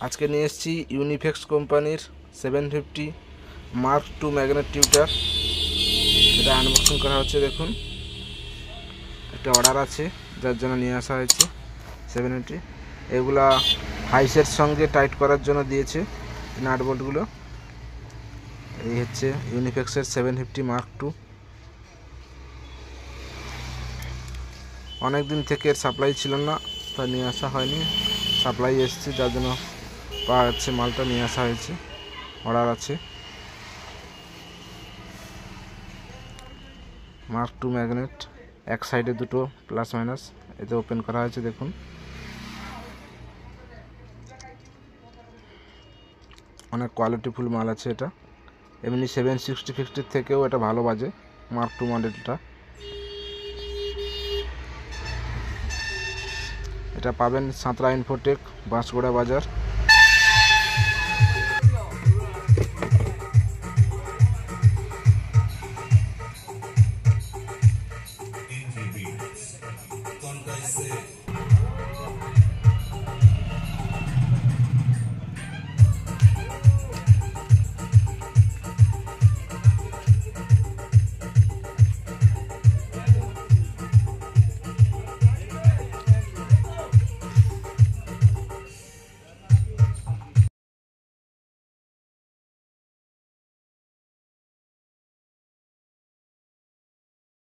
আজকে নিয়ে এসেছি ইউনিফেক্স কোম্পানির 750 মার্ক 2 ম্যাগনেট টিউটার। এটা আনবক্সিং করা হচ্ছে। দেখুন, একটা অর্ডার আছে যার জন্য নিয়ে আসা হয়েছে 750। এগুলা হাইসের সঙ্গে টাইট করার জন্য দিয়েছে নাট বোল্টগুলো। এই হচ্ছে ইউনিফেক্সের 750 মার্ক 2। অনেক দিন থেকে এর সাপ্লাই ছিল না, তা নিয়ে আসা হয়নি। সাপ্লাই এসছে, যার জন্য পাওয়া যাচ্ছে মালটা নিয়ে আসা হয়েছে। অর্ডার আছে। মার্ক 2 ম্যাগনেট, এক সাইডে দুটো প্লাস মাইনাস, এতে ওপেন করা হয়েছে। দেখুন, অনেক কোয়ালিটিফুল মাল আছে এটা। এমনি 760-50 থেকেও এটা ভালো বাজে মার্ক 2 মডেলটা। এটা পাবেন সাঁতরা ইনফোটেক, বাঁশগোড়া বাজার। Con